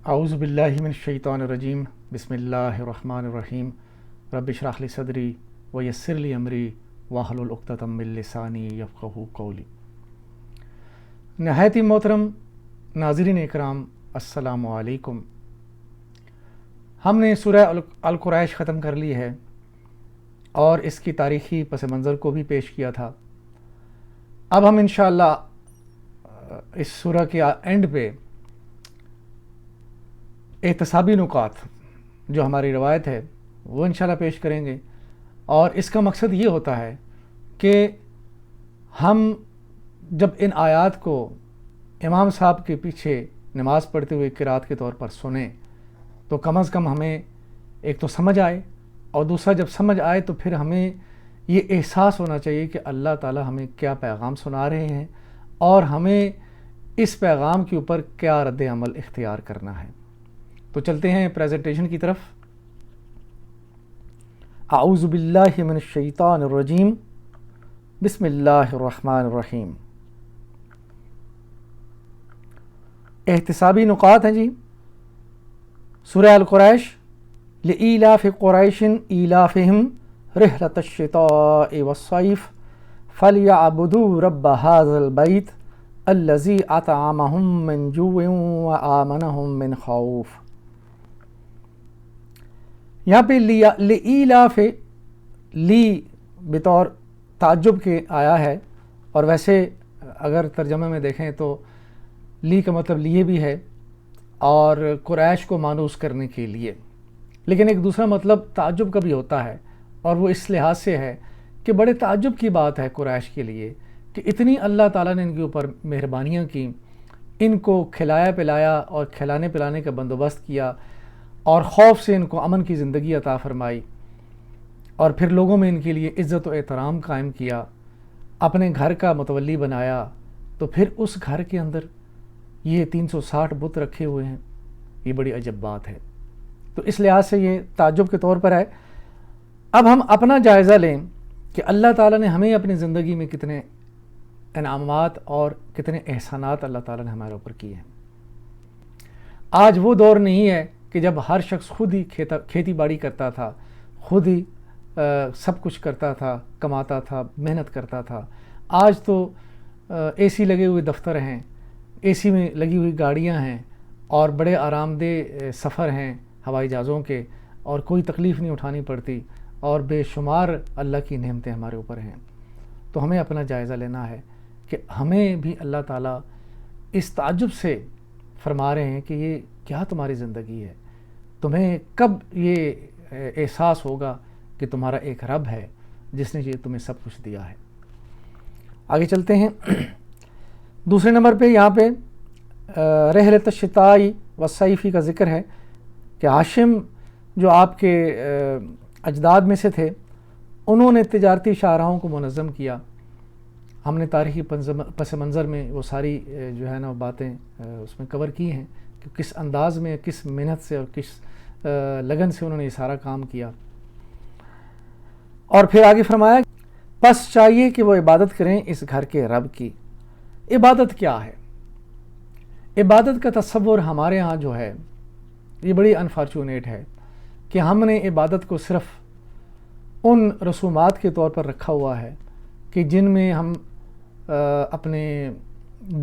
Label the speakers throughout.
Speaker 1: اعوذ باللہ من الشیطان الرجیم بسم اللہ الرحمن الرحیم رب اشرح لی صدری ویسر لی امری واحلل عقدۃ من لسانی یفقہوا قولی۔ نہایت ہی محترم ناظرین اکرام، السلام علیکم۔ ہم نے سورہ القریش ختم کر لی ہے اور اس کی تاریخی پس منظر کو بھی پیش کیا تھا۔ اب ہم انشاءاللہ اس سورہ کے اینڈ پہ احتسابی نکات جو ہماری روایت ہے وہ انشاءاللہ پیش کریں گے، اور اس کا مقصد یہ ہوتا ہے کہ ہم جب ان آیات کو امام صاحب کے پیچھے نماز پڑھتے ہوئے قرات کے طور پر سنیں تو کم از کم ہمیں ایک تو سمجھ آئے، اور دوسرا جب سمجھ آئے تو پھر ہمیں یہ احساس ہونا چاہیے کہ اللہ تعالی ہمیں کیا پیغام سنا رہے ہیں اور ہمیں اس پیغام کے اوپر کیا رد عمل اختیار کرنا ہے۔ تو چلتے ہیں پریزنٹیشن کی طرف۔ اعوذ باللہ من الشیطان الرجیم بسم اللہ الرحمن الرحیم۔ احتسابی نکات ہیں جی۔ سورہ القریش، لإیلاف قریش ایلافہم رحلۃ الشتاء والصیف فلیعبدوا رب ھذا البیت الذی اطعمہم من جوع وآمنہم من خوف۔ یہاں پہ لإیلاف لی بطور تعجب کے آیا ہے، اور ویسے اگر ترجمہ میں دیکھیں تو لی کا مطلب لیے بھی ہے اور قریش کو مانوس کرنے کے لیے، لیکن ایک دوسرا مطلب تعجب کا بھی ہوتا ہے، اور وہ اس لحاظ سے ہے کہ بڑے تعجب کی بات ہے قریش کے لیے کہ اتنی اللہ تعالیٰ نے ان کے اوپر مہربانیاں کی، ان کو کھلایا پلایا اور کھلانے پلانے کا بندوبست کیا، اور خوف سے ان کو امن کی زندگی عطا فرمائی، اور پھر لوگوں میں ان کے لیے عزت و احترام قائم کیا، اپنے گھر کا متولی بنایا، تو پھر اس گھر کے اندر یہ 360 بت رکھے ہوئے ہیں۔ یہ بڑی عجب بات ہے، تو اس لحاظ سے یہ تعجب کے طور پر ہے۔ اب ہم اپنا جائزہ لیں کہ اللہ تعالیٰ نے ہمیں اپنی زندگی میں کتنے انعامات اور کتنے احسانات اللہ تعالیٰ نے ہمارے اوپر کیے ہیں۔ آج وہ دور نہیں ہے کہ جب ہر شخص خود ہی کھیتی باڑی کرتا تھا، خود ہی سب کچھ کرتا تھا، کماتا تھا، محنت کرتا تھا۔ آج تو اے سی لگے ہوئے دفتر ہیں، اے سی میں لگی ہوئی گاڑیاں ہیں، اور بڑے آرام دہ سفر ہیں ہوائی جہازوں کے، اور کوئی تکلیف نہیں اٹھانی پڑتی، اور بے شمار اللہ کی نعمتیں ہمارے اوپر ہیں۔ تو ہمیں اپنا جائزہ لینا ہے کہ ہمیں بھی اللہ تعالیٰ اس تعجب سے فرما رہے ہیں کہ یہ کیا تمہاری زندگی ہے، تمہیں کب یہ احساس ہوگا کہ تمہارا ایک رب ہے جس نے یہ تمہیں سب کچھ دیا ہے۔ آگے چلتے ہیں۔ دوسرے نمبر پہ یہاں پہ رحلۃ الشتاء والصیف کا ذکر ہے کہ ہاشم جو آپ کے اجداد میں سے تھے، انہوں نے تجارتی شاہراہوں کو منظم کیا۔ ہم نے تاریخی پس منظر میں وہ ساری جو ہے نا باتیں اس میں کور کی ہیں کہ کس انداز میں، کس محنت سے اور کس لگن سے انہوں نے یہ سارا کام کیا۔ اور پھر آگے فرمایا پس چاہیے کہ وہ عبادت کریں اس گھر کے رب کی۔ عبادت کیا ہے؟ عبادت کا تصور ہمارے ہاں جو ہے یہ بڑی انفارچونیٹ ہے کہ ہم نے عبادت کو صرف ان رسومات کے طور پر رکھا ہوا ہے کہ جن میں ہم اپنے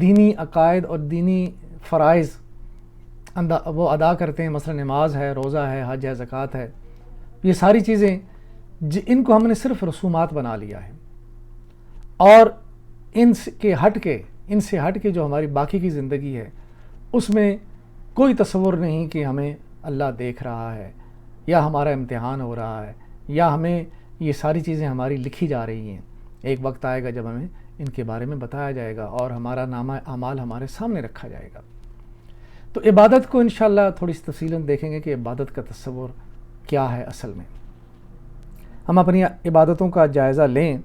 Speaker 1: دینی عقائد اور دینی فرائض وہ ادا کرتے ہیں، مثلا نماز ہے، روزہ ہے، حج ہے، زکوٰۃ ہے۔ یہ ساری چیزیں ان کو ہم نے صرف رسومات بنا لیا ہے، اور ان سے ہٹ کے جو ہماری باقی کی زندگی ہے اس میں کوئی تصور نہیں کہ ہمیں اللہ دیکھ رہا ہے، یا ہمارا امتحان ہو رہا ہے، یا ہمیں یہ ساری چیزیں ہماری لکھی جا رہی ہیں۔ ایک وقت آئے گا جب ہمیں ان کے بارے میں بتایا جائے گا اور ہمارا نامہ اعمال ہمارے سامنے رکھا جائے گا۔ تو عبادت کو انشاءاللہ تھوڑی سی تفصیلاً دیکھیں گے کہ عبادت کا تصور کیا ہے اصل میں۔ ہم اپنی عبادتوں کا جائزہ لیں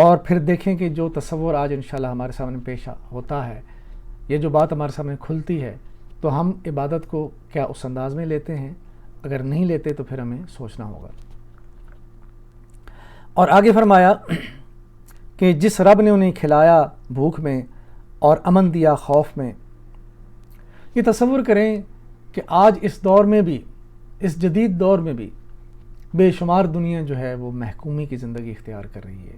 Speaker 1: اور پھر دیکھیں کہ جو تصور آج انشاءاللہ ہمارے سامنے پیش ہوتا ہے، یہ جو بات ہمارے سامنے کھلتی ہے، تو ہم عبادت کو کیا اس انداز میں لیتے ہیں؟ اگر نہیں لیتے تو پھر ہمیں سوچنا ہوگا۔ اور آگے فرمایا کہ جس رب نے انہیں کھلایا بھوک میں اور امن دیا خوف میں۔ یہ تصور کریں کہ آج اس دور میں بھی، اس جدید دور میں بھی بے شمار دنیا جو ہے وہ محکومی کی زندگی اختیار کر رہی ہے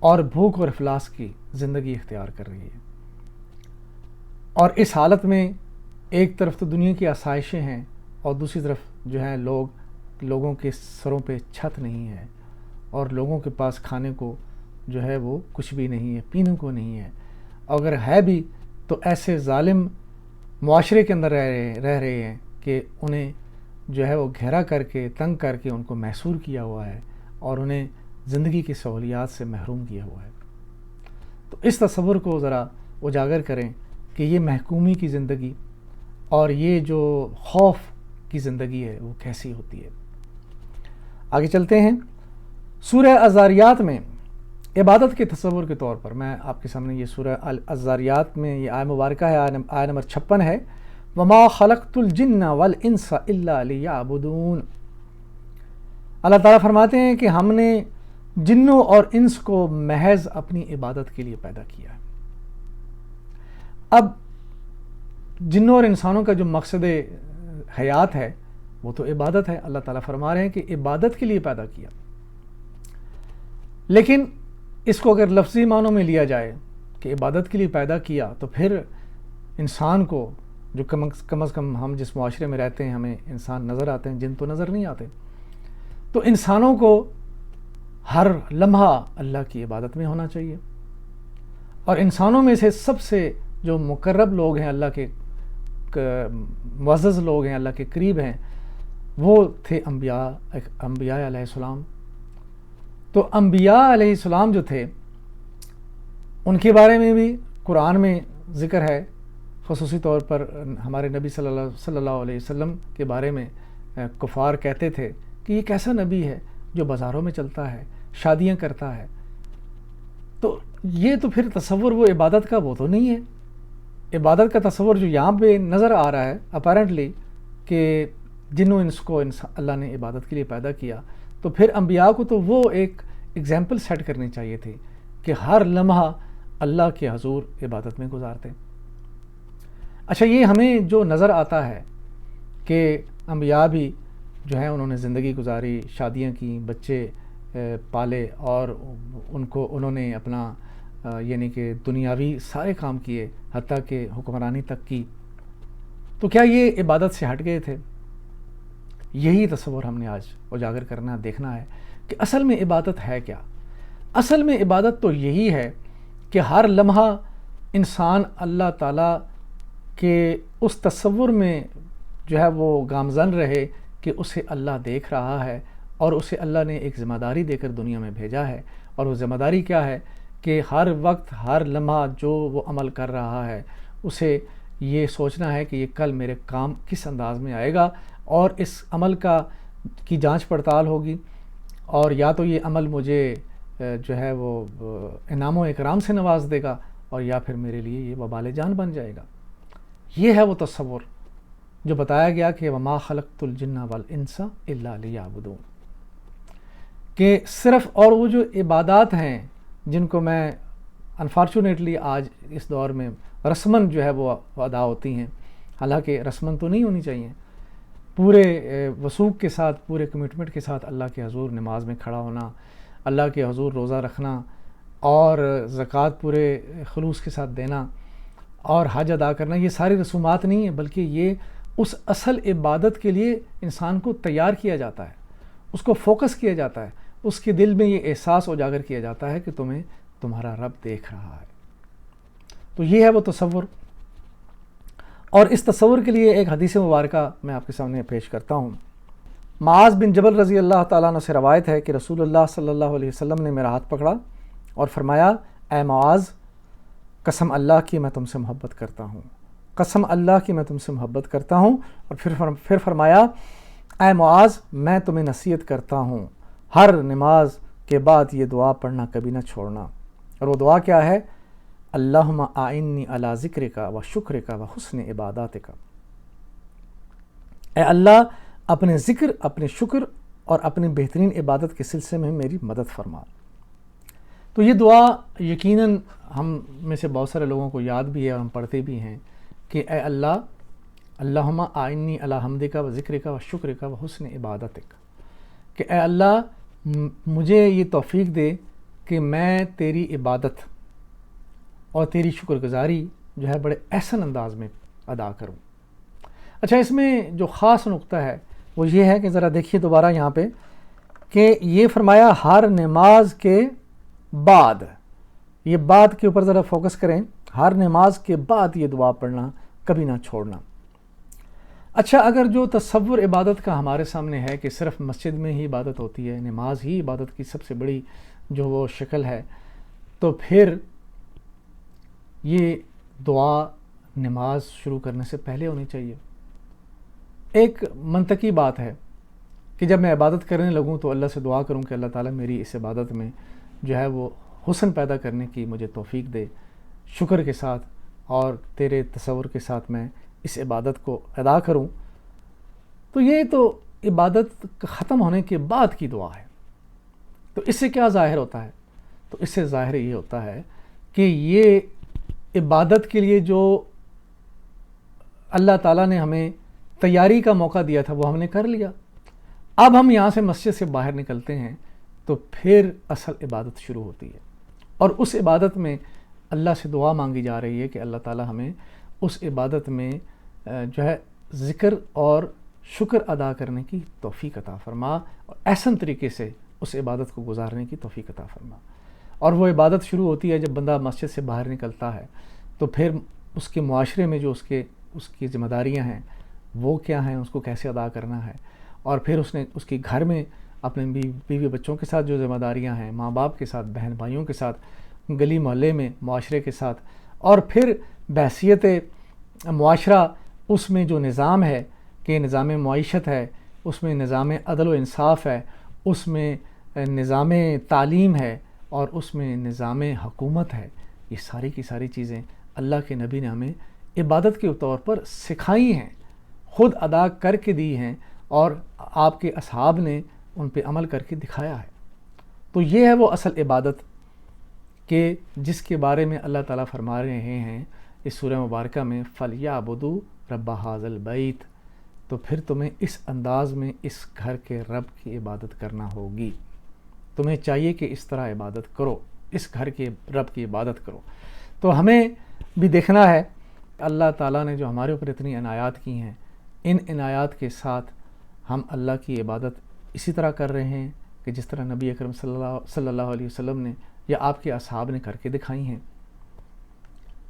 Speaker 1: اور بھوک اور افلاس کی زندگی اختیار کر رہی ہے. اور اس حالت میں ایک طرف تو دنیا کی آسائشیں ہیں اور دوسری طرف جو ہے لوگوں کے سروں پہ چھت نہیں ہے اور لوگوں کے پاس کھانے کو جو ہے وہ کچھ بھی نہیں ہے، پینے کو نہیں ہے. اگر ہے بھی تو ایسے ظالم معاشرے کے اندر رہ رہے ہیں کہ انہیں جو ہے وہ گھیرا کر کے، تنگ کر کے ان کو محصور کیا ہوا ہے اور انہیں زندگی کی سہولیات سے محروم کیا ہوا ہے. تو اس تصور کو ذرا اجاگر کریں کہ یہ محکومی کی زندگی اور یہ جو خوف کی زندگی ہے وہ کیسی ہوتی ہے. آگے چلتے ہیں. سورہ الذاریات میں عبادت کے تصور کے طور پر میں آپ کے سامنے یہ سورہ الذاریات میں یہ آیہ مبارکہ ہے، آیہ نمبر 56 ہے. وَمَا خَلَقْتُ الْجِنَّ وَالْإِنسَ إِلَّا لِيَعْبُدُونَ. اللہ تعالیٰ فرماتے ہیں کہ ہم نے جنوں اور انس کو محض اپنی عبادت کے لیے پیدا کیا ہے. اب جنوں اور انسانوں کا جو مقصد حیات ہے وہ تو عبادت ہے. اللہ تعالیٰ فرما رہے ہیں کہ عبادت کے لیے پیدا کیا. لیکن اس کو اگر لفظی معنوں میں لیا جائے کہ عبادت کے لیے پیدا کیا تو پھر انسان کو جو کم از کم ہم جس معاشرے میں رہتے ہیں ہمیں انسان نظر آتے ہیں، جن تو نظر نہیں آتے. تو انسانوں کو ہر لمحہ اللہ کی عبادت میں ہونا چاہیے. اور انسانوں میں سے سب سے جو مقرب لوگ ہیں، اللہ کے معزز لوگ ہیں، اللہ کے قریب ہیں، وہ تھے انبیاء علیہ السلام. تو انبیاء علیہ السلام جو تھے ان کے بارے میں بھی قرآن میں ذکر ہے. خصوصی طور پر ہمارے نبی صلی اللہ علیہ وسلم کے بارے میں کفار کہتے تھے کہ یہ کیسا نبی ہے جو بازاروں میں چلتا ہے، شادیاں کرتا ہے. تو یہ تو پھر تصور وہ عبادت کا وہ تو نہیں ہے. عبادت کا تصور جو یہاں پہ نظر آ رہا ہے اپیرنٹلی کہ جنوں انس کو اللہ نے عبادت کے لیے پیدا کیا، تو پھر انبیاء کو تو وہ ایک ایگزامپل سیٹ کرنی چاہیے تھی کہ ہر لمحہ اللہ کے حضور عبادت میں گزارتے. اچھا، یہ ہمیں جو نظر آتا ہے کہ انبیاء بھی جو ہیں انہوں نے زندگی گزاری، شادیاں کی، بچے پالے اور انہوں نے اپنا یعنی کہ دنیاوی سارے کام کیے، حتیٰ کہ حکمرانی تک کی. تو کیا یہ عبادت سے ہٹ گئے تھے؟ یہی تصور ہم نے آج اجاگر کرنا، دیکھنا ہے کہ اصل میں عبادت ہے کیا. اصل میں عبادت تو یہی ہے کہ ہر لمحہ انسان اللہ تعالیٰ کے اس تصور میں جو ہے وہ گامزن رہے کہ اسے اللہ دیکھ رہا ہے اور اسے اللہ نے ایک ذمہ داری دے کر دنیا میں بھیجا ہے. اور وہ ذمہ داری کیا ہے کہ ہر وقت ہر لمحہ جو وہ عمل کر رہا ہے اسے یہ سوچنا ہے کہ یہ کل میرے کام کس انداز میں آئے گا اور اس عمل کی جانچ پڑتال ہوگی، اور یا تو یہ عمل مجھے جو ہے وہ انعام و اکرام سے نواز دے گا اور یا پھر میرے لیے یہ وبال جان بن جائے گا. یہ ہے وہ تصور جو بتایا گیا کہ وما خلقت الجن والانس الا لیعبدون، کہ صرف اور وہ جو عبادات ہیں جن کو میں انفارچونیٹلی آج اس دور میں رسمن جو ہے وہ ادا ہوتی ہیں، حالانکہ رسمن تو نہیں ہونی چاہیے، پورے وثوق کے ساتھ، پورے کمٹمنٹ کے ساتھ اللہ کے حضور نماز میں کھڑا ہونا، اللہ کے حضور روزہ رکھنا اور زکوٰۃ پورے خلوص کے ساتھ دینا اور حج ادا کرنا، یہ ساری رسومات نہیں ہیں، بلکہ یہ اس اصل عبادت کے لیے انسان کو تیار کیا جاتا ہے، اس کو فوکس کیا جاتا ہے، اس کے دل میں یہ احساس اجاگر کیا جاتا ہے کہ تمہیں تمہارا رب دیکھ رہا ہے. تو یہ ہے وہ تصور. اور اس تصور کے لیے ایک حدیث مبارکہ میں آپ کے سامنے پیش کرتا ہوں. معاذ بن جبل رضی اللہ تعالیٰ عنہ سے روایت ہے کہ رسول اللہ صلی اللہ علیہ وسلم نے میرا ہاتھ پکڑا اور فرمایا، اے معاذ، قسم اللہ کی میں تم سے محبت کرتا ہوں، قسم اللہ کی میں تم سے محبت کرتا ہوں. اور پھر فرمایا، اے معاذ، میں تمہیں نصیحت کرتا ہوں، ہر نماز کے بعد یہ دعا پڑھنا کبھی نہ چھوڑنا. اور وہ دعا کیا ہے؟ اللہم اعنی علی ذکرک و شکرک و حسن عباداتک. اے اللہ، اپنے ذکر، اپنے شکر اور اپنی بہترین عبادت کے سلسلے میں میری مدد فرما. تو یہ دعا یقیناً ہم میں سے بہت سارے لوگوں کو یاد بھی ہے اور ہم پڑھتے بھی ہیں کہ اے اللہ، اللہم آئنی علی حمدک و ذکرک و شکرک و حسن عبادتک، کہ اے اللہ مجھے یہ توفیق دے کہ میں تیری عبادت اور تیری شکر گزاری جو ہے بڑے احسن انداز میں ادا کروں۔ اچھا، اس میں جو خاص نقطہ ہے وہ یہ ہے کہ ذرا دیکھیے دوبارہ یہاں پہ کہ یہ فرمایا ہر نماز کے بعد، یہ بعد کے اوپر ذرا فوکس کریں، ہر نماز کے بعد یہ دعا پڑھنا کبھی نہ چھوڑنا۔ اچھا، اگر جو تصور عبادت کا ہمارے سامنے ہے کہ صرف مسجد میں ہی عبادت ہوتی ہے، نماز ہی عبادت کی سب سے بڑی جو وہ شکل ہے، تو پھر یہ دعا نماز شروع کرنے سے پہلے ہونی چاہیے۔ ایک منطقی بات ہے کہ جب میں عبادت کرنے لگوں تو اللہ سے دعا کروں کہ اللہ تعالیٰ میری اس عبادت میں جو ہے وہ حسن پیدا کرنے کی مجھے توفیق دے، شکر کے ساتھ اور تیرے تصور کے ساتھ میں اس عبادت کو ادا کروں۔ تو یہ تو عبادت ختم ہونے کے بعد کی دعا ہے۔ تو اس سے کیا ظاہر ہوتا ہے؟ تو اس سے ظاہر یہ ہوتا ہے کہ یہ عبادت کے لیے جو اللہ تعالیٰ نے ہمیں تیاری کا موقع دیا تھا وہ ہم نے کر لیا۔ اب ہم یہاں سے مسجد سے باہر نکلتے ہیں تو پھر اصل عبادت شروع ہوتی ہے، اور اس عبادت میں اللہ سے دعا مانگی جا رہی ہے کہ اللہ تعالیٰ ہمیں اس عبادت میں جو ہے ذکر اور شکر ادا کرنے کی توفیق عطا فرما، اور احسن طریقے سے اس عبادت کو گزارنے کی توفیق عطا فرما۔ اور وہ عبادت شروع ہوتی ہے جب بندہ مسجد سے باہر نکلتا ہے، تو پھر اس کے معاشرے میں جو اس کی ذمہ داریاں ہیں وہ کیا ہیں، اس کو کیسے ادا کرنا ہے، اور پھر اس کے گھر میں اپنے بیوی بچوں کے ساتھ جو ذمہ داریاں ہیں، ماں باپ کے ساتھ، بہن بھائیوں کے ساتھ، گلی محلے میں معاشرے کے ساتھ، اور پھر بحیثیت معاشرہ اس میں جو نظام ہے کہ نظام معیشت ہے، اس میں نظام عدل و انصاف ہے، اس میں نظام تعلیم ہے، اور اس میں نظام حکومت ہے۔ یہ ساری کی ساری چیزیں اللہ کے نبی نے ہمیں عبادت کے طور پر سکھائی ہیں، خود ادا کر کے دی ہیں، اور آپ کے اصحاب نے ان پہ عمل کر کے دکھایا ہے۔ تو یہ ہے وہ اصل عبادت کہ جس کے بارے میں اللہ تعالیٰ فرما رہے ہیں اس سورہ مبارکہ میں فَلْيَعْبُدُوا رَبَّ هَٰذَا الْبَيْتِ، تو پھر تمہیں اس انداز میں اس گھر کے رب کی عبادت کرنا ہوگی۔ تمہیں چاہیے کہ اس طرح عبادت کرو، اس گھر کے رب کی عبادت کرو۔ تو ہمیں بھی دیکھنا ہے اللہ تعالیٰ نے جو ہمارے اوپر اتنی عنایات کی ہیں، ان عنایات کے ساتھ ہم اللہ کی عبادت اسی طرح کر رہے ہیں کہ جس طرح نبی اکرم صلی اللہ علیہ وسلم نے یا آپ کے اصحاب نے کر کے دکھائی ہیں۔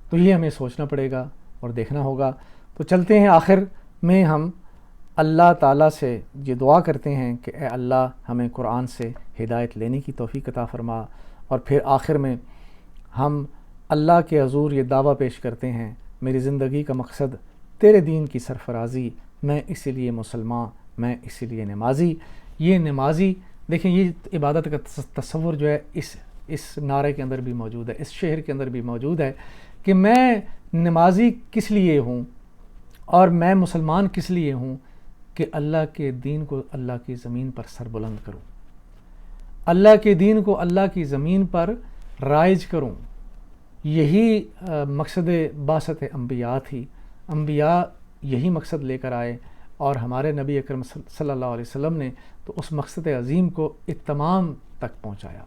Speaker 1: تو یہ ہمیں سوچنا پڑے گا اور دیکھنا ہوگا۔ تو چلتے ہیں، آخر میں ہم اللہ تعالیٰ سے یہ دعا کرتے ہیں کہ اے اللہ ہمیں قرآن سے ہدایت لینے کی توفیق عطا فرما، اور پھر آخر میں ہم اللہ کے حضور یہ دعویٰ پیش کرتے ہیں میری زندگی کا مقصد تیرے دین کی سرفرازی، میں اسی لیے مسلمان، میں اسی لیے نمازی۔ یہ نمازی دیکھیں، یہ عبادت کا تصور جو ہے اس نعرے کے اندر بھی موجود ہے، اس شعر کے اندر بھی موجود ہے کہ میں نمازی کس لیے ہوں اور میں مسلمان کس لیے ہوں، کہ اللہ کے دین کو اللہ کی زمین پر سربلند کروں، اللہ کے دین کو اللہ کی زمین پر رائج کروں۔ یہی مقصد بعثت انبیاء تھی، انبیاء یہی مقصد لے کر آئے، اور ہمارے نبی اکرم صلی اللہ علیہ وسلم نے تو اس مقصد عظیم کو اتمام تک پہنچایا،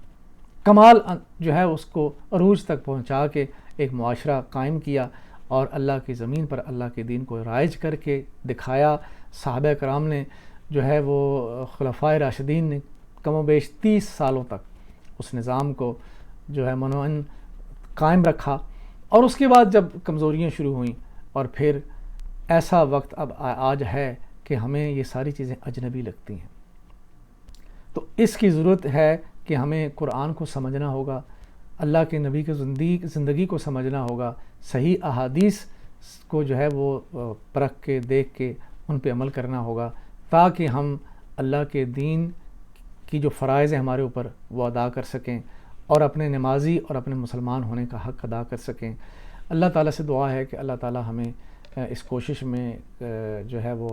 Speaker 1: کمال جو ہے اس کو عروج تک پہنچا کے ایک معاشرہ قائم کیا، اور اللہ کی زمین پر اللہ کے دین کو رائج کر کے دکھایا۔ صحابہ کرام نے جو ہے وہ خلفائے راشدین نے کم و بیش 30 سالوں تک اس نظام کو جو ہے منوعن قائم رکھا، اور اس کے بعد جب کمزوریاں شروع ہوئیں اور پھر ایسا وقت اب آج ہے کہ ہمیں یہ ساری چیزیں اجنبی لگتی ہیں، تو اس کی ضرورت ہے کہ ہمیں قرآن کو سمجھنا ہوگا، اللہ کے نبی کی زندگی کو سمجھنا ہوگا، صحیح احادیث کو جو ہے وہ پرکھ کے دیکھ کے ان پہ عمل کرنا ہوگا، تاکہ ہم اللہ کے دین کی جو فرائض ہیں ہمارے اوپر وہ ادا کر سکیں، اور اپنے نمازی اور اپنے مسلمان ہونے کا حق ادا کر سکیں۔ اللہ تعالیٰ سے دعا ہے کہ اللہ تعالیٰ ہمیں اس کوشش میں جو ہے وہ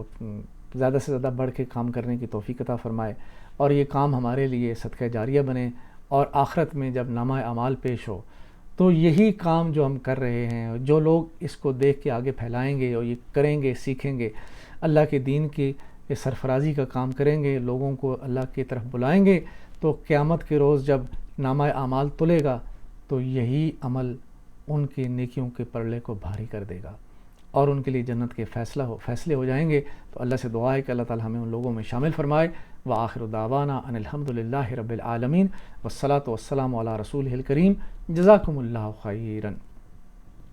Speaker 1: زیادہ سے زیادہ بڑھ کے کام کرنے کی توفیق عطا فرمائے، اور یہ کام ہمارے لیے صدقہ جاریہ بنے، اور آخرت میں جب نامہ اعمال پیش ہو تو یہی کام جو ہم کر رہے ہیں، جو لوگ اس کو دیکھ کے آگے پھیلائیں گے اور یہ کریں گے، سیکھیں گے، اللہ کے دین کی سرفرازی کا کام کریں گے، لوگوں کو اللہ کی طرف بلائیں گے، تو قیامت کے روز جب نامہ اعمال تلے گا تو یہی عمل ان کی نیکیوں کے پلڑے کو بھاری کر دے گا اور ان کے لیے جنت کے فیصلے ہو جائیں گے۔ تو اللہ سے دعا ہے کہ اللہ تعالی ہمیں ان لوگوں میں شامل فرمائے۔ وآخر دعوانا ان الحمد للہ رب العالمین والصلاۃ والسلام علی رسولہ الکریم۔ جزاکم اللہ خیرا۔